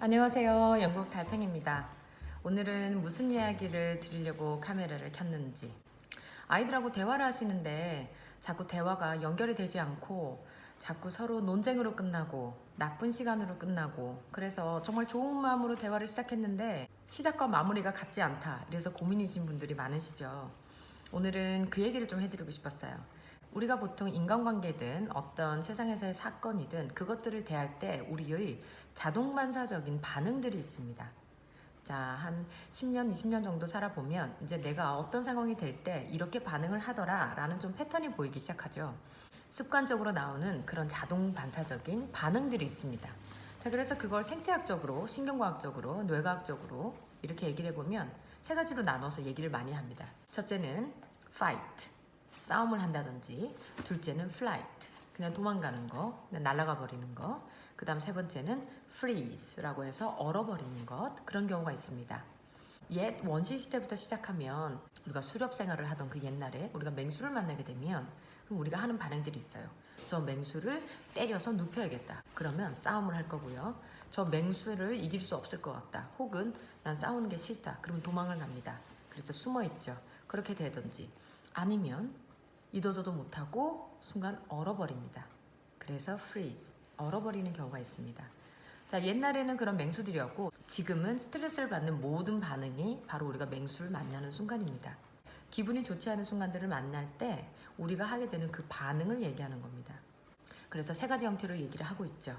안녕하세요. 영국 달팽입니다. 오늘은 무슨 이야기를 드리려고 카메라를 켰는지. 아이들하고 대화를 하시는데 자꾸 대화가 연결이 되지 않고 자꾸 서로 논쟁으로 끝나고 나쁜 시간으로 끝나고, 그래서 정말 좋은 마음으로 대화를 시작했는데 시작과 마무리가 같지 않다, 이래서 고민이신 분들이 많으시죠. 오늘은 그 얘기를 좀 해드리고 싶었어요. 우리가 보통 인간관계든 어떤 세상에서의 사건이든 그것들을 대할 때 우리의 자동반사적인 반응들이 있습니다. 자, 한 10년, 20년 정도 살아보면 이제 내가 어떤 상황이 될 때 이렇게 반응을 하더라 라는 좀 패턴이 보이기 시작하죠. 습관적으로 나오는 그런 자동반사적인 반응들이 있습니다. 자, 그래서 그걸 생체학적으로, 신경과학적으로, 뇌과학적으로 이렇게 얘기를 해보면 세 가지로 나눠서 얘기를 많이 합니다. 첫째는 fight, 싸움을 한다든지, 둘째는 flight, 그냥 도망가는 거, 그냥 날아가 버리는 거, 그 다음 세 번째는 freeze라고 해서 얼어버리는 것, 그런 경우가 있습니다. 옛 원시 시대부터 시작하면 우리가 수렵 생활을 하던 그 옛날에 우리가 맹수를 만나게 되면 그럼 우리가 하는 반응들이 있어요. 저 맹수를 때려서 눕혀야겠다. 그러면 싸움을 할 거고요. 저 맹수를 이길 수 없을 것 같다. 혹은 난 싸우는 게 싫다. 그러면 도망을 갑니다. 그래서 숨어 있죠. 그렇게 되든지, 아니면 이도저도 못하고 순간 얼어버립니다. 그래서 freeze, 얼어버리는 경우가 있습니다. 자, 옛날에는 그런 맹수들이었고 지금은 스트레스를 받는 모든 반응이 바로 우리가 맹수를 만나는 순간입니다. 기분이 좋지 않은 순간들을 만날 때 우리가 하게 되는 그 반응을 얘기하는 겁니다. 그래서 세 가지 형태로 얘기를 하고 있죠.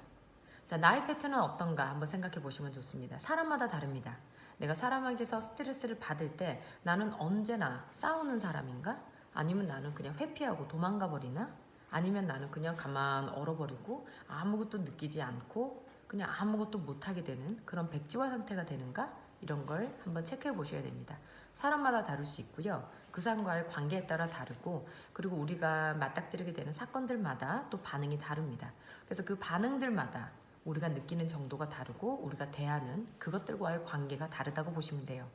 자, 나의 패턴은 어떤가 한번 생각해 보시면 좋습니다. 사람마다 다릅니다. 내가 사람에게서 스트레스를 받을 때 나는 언제나 싸우는 사람인가? 아니면 나는 그냥 회피하고 도망가 버리나? 아니면 나는 그냥 가만 얼어버리고 아무것도 느끼지 않고 그냥 아무것도 못하게 되는 그런 백지화 상태가 되는가? 이런 걸 한번 체크해 보셔야 됩니다. 사람마다 다를 수 있고요. 그 사람과의 관계에 따라 다르고, 그리고 우리가 맞닥뜨리게 되는 사건들마다 또 반응이 다릅니다. 그래서 그 반응들마다 우리가 느끼는 정도가 다르고 우리가 대하는 그것들과의 관계가 다르다고 보시면 돼요.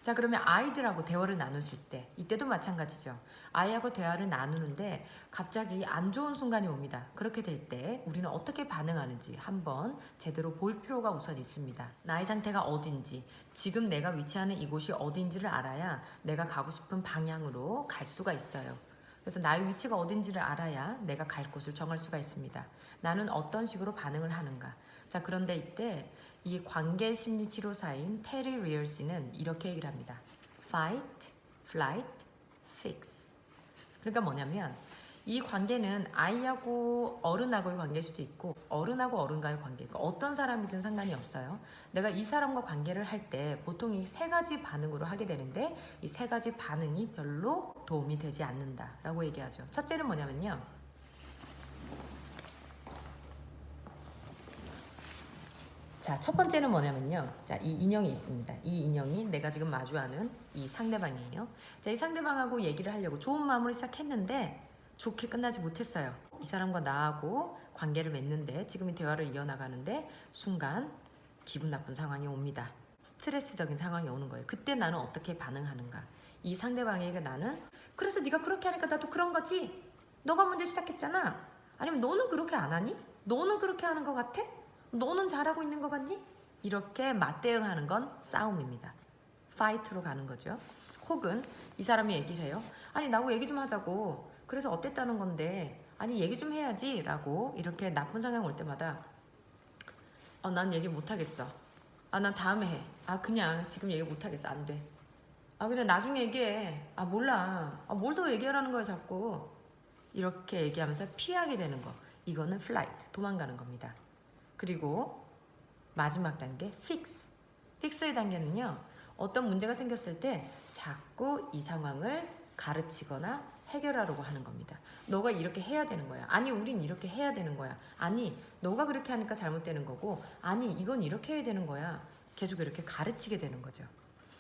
자, 그러면 아이들하고 대화를 나누실 때 이때도 마찬가지죠. 아이하고 대화를 나누는데 갑자기 안 좋은 순간이 옵니다. 그렇게 될 때 우리는 어떻게 반응하는지 한번 제대로 볼 필요가 우선 있습니다. 나의 상태가 어딘지, 지금 내가 위치하는 이곳이 어딘지를 알아야 내가 가고 싶은 방향으로 갈 수가 있어요. 그래서 나의 위치가 어딘지를 알아야 내가 갈 곳을 정할 수가 있습니다. 나는 어떤 식으로 반응을 하는가. 자, 그런데 이때 이 관계 심리 치료사인 테리 리얼스는 이렇게 얘기를 합니다. Fight, flight, fix. 그러니까 뭐냐면 이 관계는 아이하고 어른하고의 관계일 수도 있고 어른하고 어른과의 관계, 그러니까 어떤 사람이든 상관이 없어요. 내가 이 사람과 관계를 할 때 보통 이 세 가지 반응으로 하게 되는데 이 세 가지 반응이 별로 도움이 되지 않는다라고 얘기하죠. 첫째는 뭐냐면요. 자, 첫 번째는 뭐냐면요. 자, 이 인형이 있습니다. 이 인형이 내가 지금 마주하는 이 상대방이에요. 자, 이 상대방하고 얘기를 하려고 좋은 마음으로 시작했는데 좋게 끝나지 못했어요. 이 사람과 나하고 관계를 맺는데, 지금 이 대화를 이어나가는데 순간 기분 나쁜 상황이 옵니다. 스트레스적인 상황이 오는 거예요. 그때 나는 어떻게 반응하는가? 이 상대방에게 나는 그래서 네가 그렇게 하니까 나도 그런 거지? 너가 먼저 시작했잖아. 아니면 너는 그렇게 안 하니? 너는 그렇게 하는 것 같아? 너는 잘하고 있는 것 같니? 이렇게 맞대응하는 건 싸움입니다. 파이트로 가는 거죠. 혹은 이 사람이 얘기를 해요. 아니, 나하고 얘기 좀 하자고. 그래서 어땠다는 건데, 아니 얘기 좀 해야지 라고, 이렇게 나쁜 상황 올 때마다 난 얘기 못하겠어. 난 다음에 해. 그냥 지금 얘기 못하겠어. 안 돼. 그냥 나중에 얘기해. 몰라. 뭘 더 얘기하라는 거야 자꾸. 이렇게 얘기하면서 피하게 되는 거, 이거는 플라이트, 도망가는 겁니다. 그리고 마지막 단계, 픽스. 픽스의 단계는요, 어떤 문제가 생겼을 때 자꾸 이 상황을 가르치거나 해결하려고 하는 겁니다. 너가 이렇게 해야 되는 거야. 아니, 우린 이렇게 해야 되는 거야. 아니, 너가 그렇게 하니까 잘못되는 거고, 아니, 이건 이렇게 해야 되는 거야. 계속 이렇게 가르치게 되는 거죠.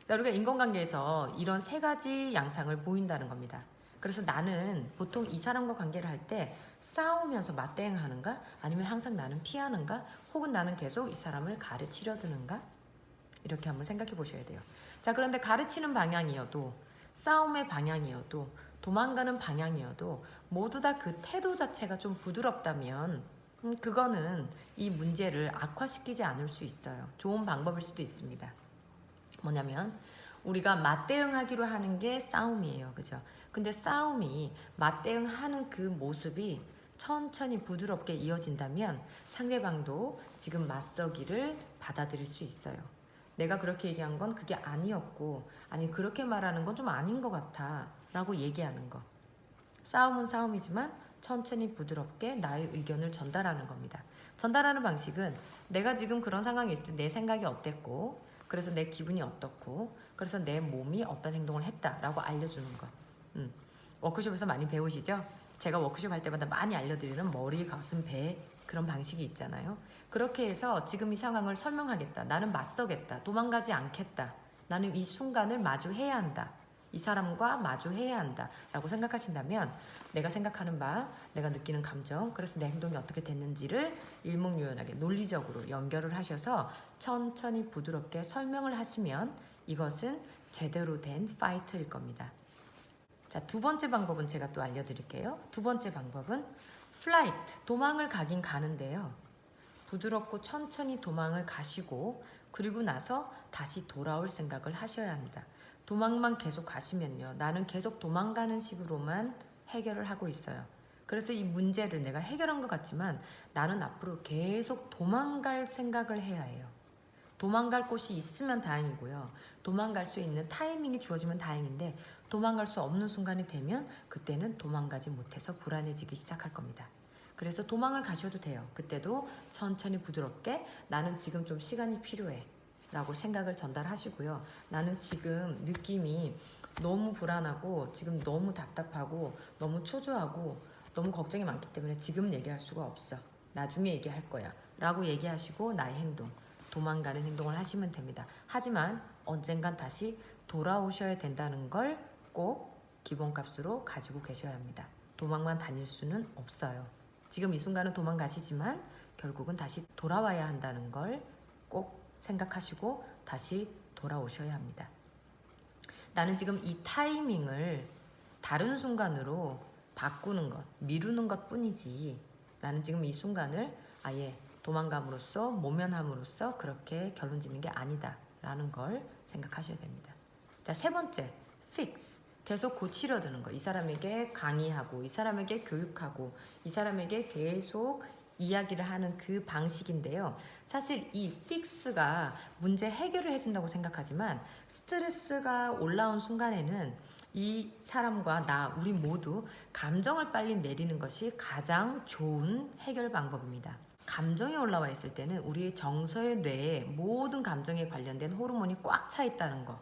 그러니까 우리가 인간관계에서 이런 세 가지 양상을 보인다는 겁니다. 그래서 나는 보통 이 사람과 관계를 할 때 싸우면서 맞대응하는가? 아니면 항상 나는 피하는가? 혹은 나는 계속 이 사람을 가르치려 드는가? 이렇게 한번 생각해 보셔야 돼요. 자, 그런데 가르치는 방향이어도, 싸움의 방향이어도, 도망가는 방향이어도 모두 다 그 태도 자체가 좀 부드럽다면 그거는 이 문제를 악화시키지 않을 수 있어요. 좋은 방법일 수도 있습니다. 뭐냐면 우리가 맞대응하기로 하는 게 싸움이에요. 그죠? 근데 싸움이 맞대응하는 그 모습이 천천히 부드럽게 이어진다면 상대방도 지금 맞서기를 받아들일 수 있어요. 내가 그렇게 얘기한 건 그게 아니었고, 아니 그렇게 말하는 건 좀 아닌 것 같아 라고 얘기하는 거. 싸움은 싸움이지만 천천히 부드럽게 나의 의견을 전달하는 겁니다. 전달하는 방식은 내가 지금 그런 상황이 있을 때 내 생각이 어땠고, 그래서 내 기분이 어떻고, 그래서 내 몸이 어떤 행동을 했다라고 알려주는 거. 워크숍에서 많이 배우시죠? 제가 워크숍 할 때마다 많이 알려드리는 머리, 가슴, 배 그런 방식이 있잖아요. 그렇게 해서 지금 이 상황을 설명하겠다. 나는 맞서겠다. 도망가지 않겠다. 나는 이 순간을 마주해야 한다. 이 사람과 마주해야 한다 라고 생각하신다면 내가 생각하는 바, 내가 느끼는 감정, 그래서 내 행동이 어떻게 됐는지를 일목요연하게 논리적으로 연결을 하셔서 천천히 부드럽게 설명을 하시면 이것은 제대로 된 파이트일 겁니다. 자, 두 번째 방법은 제가 또 알려드릴게요. 두 번째 방법은 플라이트, 도망을 가긴 가는데요. 부드럽고 천천히 도망을 가시고 그리고 나서 다시 돌아올 생각을 하셔야 합니다. 도망만 계속 가시면요. 나는 계속 도망가는 식으로만 해결을 하고 있어요. 그래서 이 문제를 내가 해결한 것 같지만 나는 앞으로 계속 도망갈 생각을 해야 해요. 도망갈 곳이 있으면 다행이고요. 도망갈 수 있는 타이밍이 주어지면 다행인데 도망갈 수 없는 순간이 되면 그때는 도망가지 못해서 불안해지기 시작할 겁니다. 그래서 도망을 가셔도 돼요. 그때도 천천히 부드럽게 나는 지금 좀 시간이 필요해 라고 생각을 전달하시고요. 나는 지금 느낌이 너무 불안하고 지금 너무 답답하고 너무 초조하고 너무 걱정이 많기 때문에 지금 얘기할 수가 없어. 나중에 얘기할 거야 라고 얘기하시고 나의 행동, 도망가는 행동을 하시면 됩니다. 하지만 언젠간 다시 돌아오셔야 된다는 걸 꼭 기본값으로 가지고 계셔야 합니다. 도망만 다닐 수는 없어요. 지금 이 순간은 도망가시지만 결국은 다시 돌아와야 한다는 걸 꼭 생각하시고 다시 돌아오셔야 합니다. 나는 지금 이 타이밍을 다른 순간으로 바꾸는 것, 미루는 것 뿐이지 나는 지금 이 순간을 아예 도망감으로써 모면함으로써 그렇게 결론 짓는 게 아니다 라는 걸 생각하셔야 됩니다. 자, 세 번째, fix. 계속 고치려 드는 거. 이 사람에게 강의하고 이 사람에게 교육하고 이 사람에게 계속 이야기를 하는 그 방식인데요. 사실 이 픽스가 문제 해결을 해준다고 생각하지만 스트레스가 올라온 순간에는 이 사람과 나, 우리 모두 감정을 빨리 내리는 것이 가장 좋은 해결 방법입니다. 감정이 올라와 있을 때는 우리 정서의 뇌에 모든 감정에 관련된 호르몬이 꽉 차 있다는 거.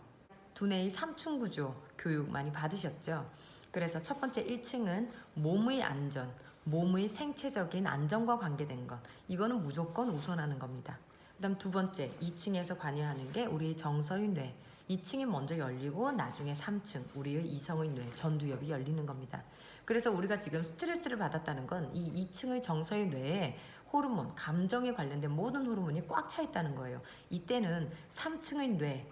두뇌의 삼층구조 교육 많이 받으셨죠? 그래서 첫 번째 1층은 몸의 안전, 몸의 생체적인 안정과 관계된 것. 이거는 무조건 우선하는 겁니다. 그 다음 두 번째 2층에서 관여하는 게 우리의 정서의 뇌. 2층이 먼저 열리고 나중에 3층 우리의 이성의 뇌, 전두엽이 열리는 겁니다. 그래서 우리가 지금 스트레스를 받았다는 건 이 2층의 정서의 뇌에 호르몬, 감정에 관련된 모든 호르몬이 꽉 차 있다는 거예요. 이때는 3층의 뇌,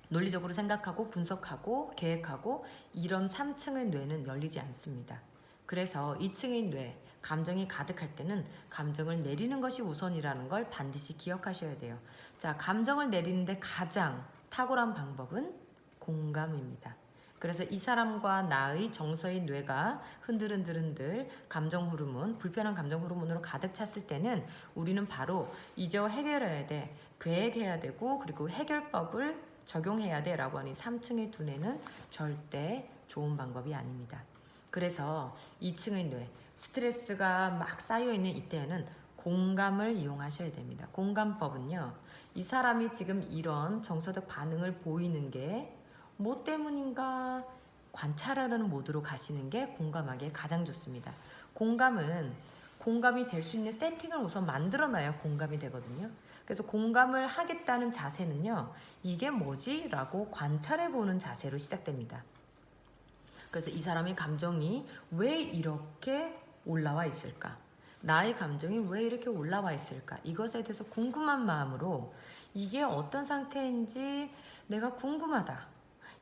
논리적으로 생각하고 분석하고 계획하고 이런 3층의 뇌는 열리지 않습니다. 그래서 2층의 뇌, 감정이 가득할 때는 감정을 내리는 것이 우선이라는 걸 반드시 기억하셔야 돼요. 자, 감정을 내리는데 가장 탁월한 방법은 공감입니다. 그래서 이 사람과 나의 정서의 뇌가 흔들흔들 감정 호르몬, 불편한 감정 호르몬으로 가득 찼을 때는 우리는 바로 이제 해결해야 돼, 계획해야 되고 그리고 해결법을 적용해야 돼 라고 하니 3층의 두뇌는 절대 좋은 방법이 아닙니다. 그래서 2층의 뇌, 스트레스가 막 쌓여있는 이때에는 공감을 이용하셔야 됩니다. 공감법은요, 이 사람이 지금 이런 정서적 반응을 보이는 게 뭐 때문인가 관찰하려는 모드로 가시는 게 공감하기에 가장 좋습니다. 공감은 공감이 될 수 있는 세팅을 우선 만들어놔야 공감이 되거든요. 그래서 공감을 하겠다는 자세는요, 이게 뭐지? 라고 관찰해보는 자세로 시작됩니다. 그래서 이 사람의 감정이 왜 이렇게 올라와 있을까? 나의 감정이 왜 이렇게 올라와 있을까? 이것에 대해서 궁금한 마음으로 이게 어떤 상태인지 내가 궁금하다.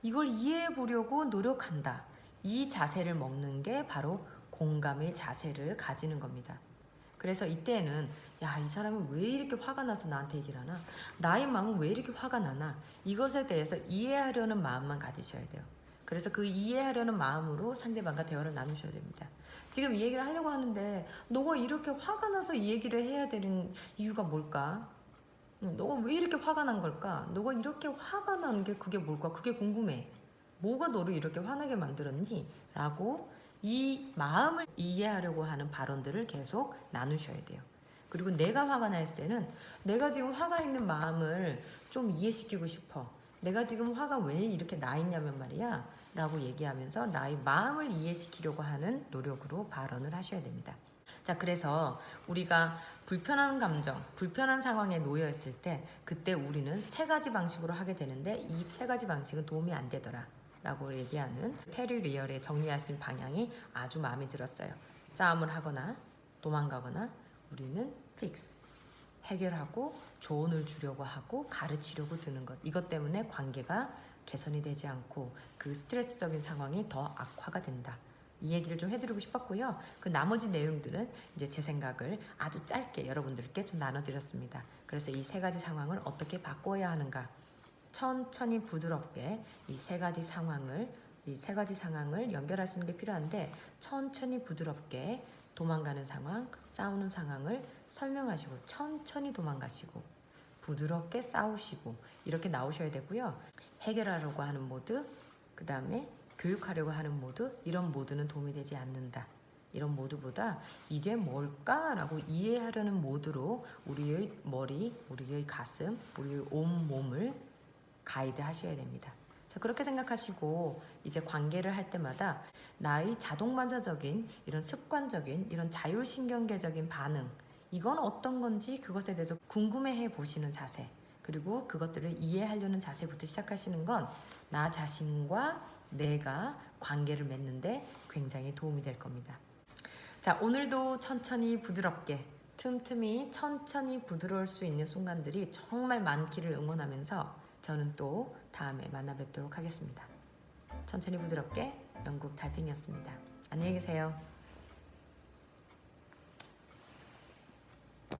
이걸 이해해 보려고 노력한다. 이 자세를 먹는 게 바로 공감의 자세를 가지는 겁니다. 그래서 이때는 야, 이 사람은 왜 이렇게 화가 나서 나한테 얘기를 하나? 나의 마음은 왜 이렇게 화가 나나? 이것에 대해서 이해하려는 마음만 가지셔야 돼요. 그래서 그 이해하려는 마음으로 상대방과 대화를 나누셔야 됩니다. 지금 이 얘기를 하려고 하는데 너가 이렇게 화가 나서 이 얘기를 해야 되는 이유가 뭘까? 너가 왜 이렇게 화가 난 걸까? 너가 이렇게 화가 난 게 그게 뭘까? 그게 궁금해. 뭐가 너를 이렇게 화나게 만들었니? 라고 이 마음을 이해하려고 하는 발언들을 계속 나누셔야 돼요. 그리고 내가 화가 났을 때는 내가 지금 화가 있는 마음을 좀 이해시키고 싶어. 내가 지금 화가 왜 이렇게 나 있냐면 말이야 라고 얘기하면서 나의 마음을 이해시키려고 하는 노력으로 발언을 하셔야 됩니다. 자, 그래서 우리가 불편한 감정, 불편한 상황에 놓여 있을 때 그때 우리는 세 가지 방식으로 하게 되는데 이 세 가지 방식은 도움이 안 되더라 라고 얘기하는 테리 리얼의 정리하신 방향이 아주 마음에 들었어요. 싸움을 하거나 도망가거나 우리는 픽스, 해결하고 조언을 주려고 하고 가르치려고 드는 것. 이것 때문에 관계가 개선이 되지 않고 그 스트레스적인 상황이 더 악화가 된다. 이 얘기를 좀 해드리고 싶었고요. 그 나머지 내용들은 이제 제 생각을 아주 짧게 여러분들께 좀 나눠드렸습니다. 그래서 이 세 가지 상황을 어떻게 바꿔야 하는가, 천천히 부드럽게 이 세 가지 상황을 연결하시는 게 필요한데 천천히 부드럽게 도망가는 상황, 싸우는 상황을 설명하시고 천천히 도망가시고 부드럽게 싸우시고 이렇게 나오셔야 되고요. 해결하려고 하는 모드, 그 다음에 교육하려고 하는 모드, 이런 모드는 도움이 되지 않는다. 이런 모드보다 이게 뭘까라고 이해하려는 모드로 우리의 머리, 우리의 가슴, 우리의 온 몸을 가이드 하셔야 됩니다. 자, 그렇게 생각하시고 이제 관계를 할 때마다 나의 자동반사적인 이런 습관적인 이런 자율신경계적인 반응, 이건 어떤 건지 그것에 대해서 궁금해해 보시는 자세, 그리고 그것들을 이해하려는 자세부터 시작하시는 건 나 자신과 내가 관계를 맺는데 굉장히 도움이 될 겁니다. 자, 오늘도 천천히 부드럽게 틈틈이 천천히 부드러울 수 있는 순간들이 정말 많기를 응원하면서 저는 또 다음에 만나 뵙도록 하겠습니다. 천천히 부드럽게 영국 달팽이였습니다. 안녕히 계세요.